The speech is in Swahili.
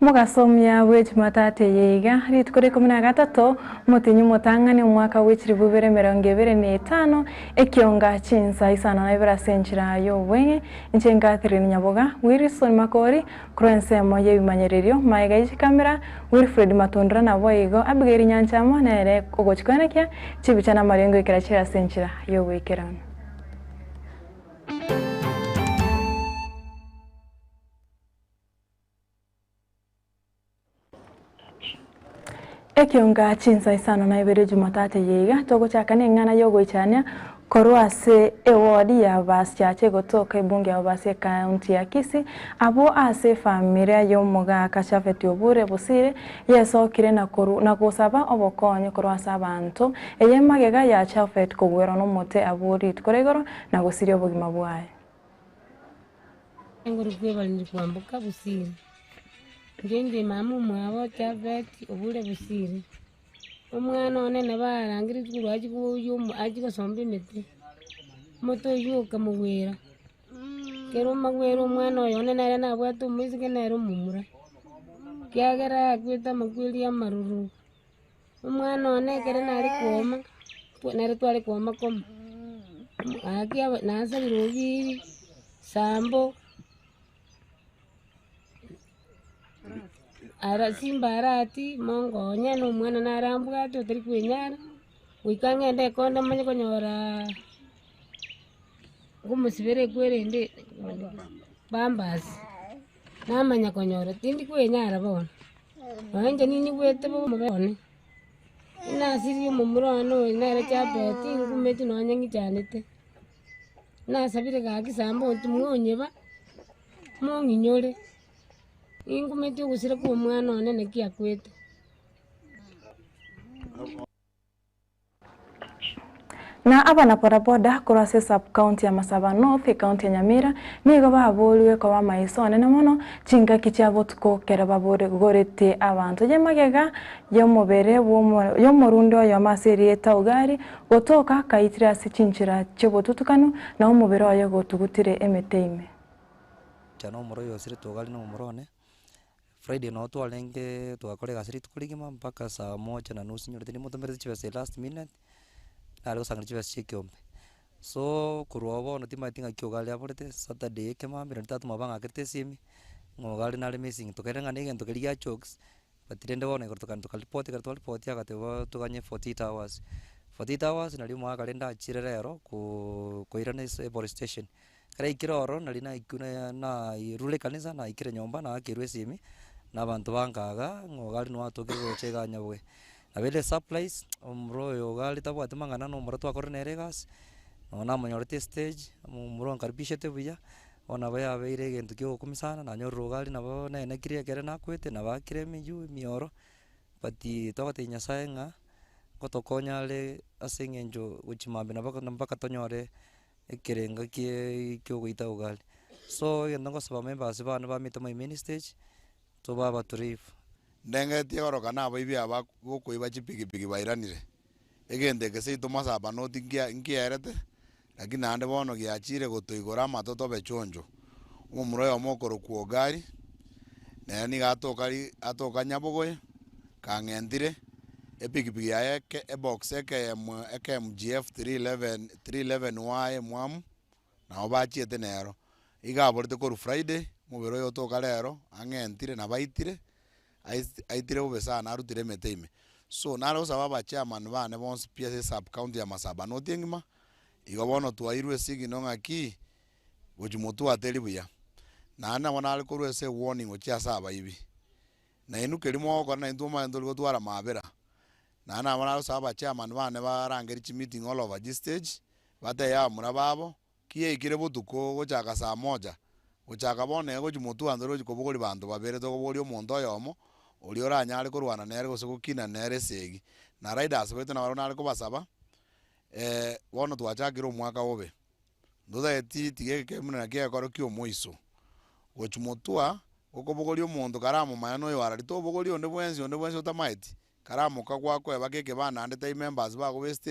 Mugasomya bwechi matate yeiga ritukore 13 mutinyu mutang'ani umwaka w'echiri 2025 ekionga chinsa isana na ibera senchira yobwenge nchenga Catherine Nyaboga Wilson Makori kurensemo yebimanyererio maiga ichikamera Wilfred Matondra na boigo Abigail Nyanchamo nere ogochikonekia chibichana marengo ikirachira senchira yobwekerano ekionga chinsa isano na ibere jumatate yeiga togochakane ng'ana yogoichania korwase ewodi ya baschache gotoka ebunge ya base county ya Kisii abo ase familia yomuga Kashafeti Obure Busire yesokire na kusaba obokonye korwasa abantu eyemagega ya Chafet kogwero n'omote aburi tkoregoro na gusiria obugima bwaye enguru kwebali kwambuka Busire ngende mamu mwabo Chafet Obure Busire umwana onene barangire kurwaji kuyumu ajigosombe mete moto yuka mugwera kero magwero umwana oyo onene ara nabwatu muzike nero mumura kyagera kwita magwiri amaruru umwana one kere nari kuoma nari twari kuoma koma akia nasa birobi sambo ara simbarati mongonya no mwana narambwa to tari kwenyara wikangende konda manye konyora gumusibere kwerende bambasi namanya konyora tindi kwenyara bona banje nini wete bo mubone ina siri mumurano nare Chapeti ngumeti nonyangi chanete nasabire gakisambo tumwonyeba monginyore ingumeti gusira ku mwana onene kiakwete na abana bodaboda kurase sub county ya Masaba North county ya Nyamira nigo baboliwe kwa bamaisone na mono chinga kichabo tukokera babore gorete abantu yemagega yomubere yomurundo ya maseri ugari gotoka kaitira sichinchira cyobotutukano na umubere wayo gotugutire emeteime chano umuro yosire tugali no umurone Friday no twalenge twakorega siri tukuligima mpaka saa 1:30 nyorete ni mutomere chibase last minute nalo sangre chibase chikiombe so kurobo no timatinga kyogali aborete Saturday kema 3 mabanga kete simi ngogali nale missing tukerenga nige tukeliga chokes batirende wona kortokan tukalipoti kartolipoti agatebo tuganye 48 hours nali mwa kalenda achirerero kuirane police station kare ikiroro nali na ikuna na irule kanisa na ikire nyomba na akirwe simi n'abantu bangaga ngogali no atokere gochega nyabwe abele supplies umro yogali tabwate mangana no umro twakornere gas ona monyorete stage umro nkaribishete buya ona baya beire gento kyo kumisana na nyorro gali nabo nene kire kere nakwete na bakire miju mioro bati togote nyasaye nga gotokonyale asengenjo uchimambe nabaka tonyore ekerenga kyo goita ugali so yendo ngosaba members bana ba mitamo main stage to baba turif ndenge tioro kana baibi aba gokuiba chipigipigi bairanire egende gese Masaba North ngierete lakini ande bono giachire gotoigora matoto bechonjo umuro yo mokoro kuogari neni atoka Nyabogoye kang'endire epigipigi yae box MGF 311Y mwamu na obachiete nero igaborete koru Friday mubero yo toka rero ang'entire na baitire aitire ubesana arutire meteime so naro sababa chairman bane bonse pia sub county ya Masaba North ngima igobono twairwe sigi nongaki bujumutu ateli buya na ana wana alikoru ese warning ochia saba ibi na inu kelimo ko na induma ndolgo twara mabera na ana wana sababa chairman bane barangeri meeting all over this stage bata ya murababo kiye ikire butuko gochaka saa 1 gochaka bone gojumutu andoro jikobogori bantu babere to gobori omonto yomo oli oranyare korwana nere gosogokina nere segi na riders bete na barona ariko basaba bono twachakira omwaka obe ndoda tige kemuna kia koro kyo moiso gochumutua okobogori omonto karamo mayano yo arari to bogori onde bwensi otamaiti karamo kagwako ebakeke bana ande time members bago beste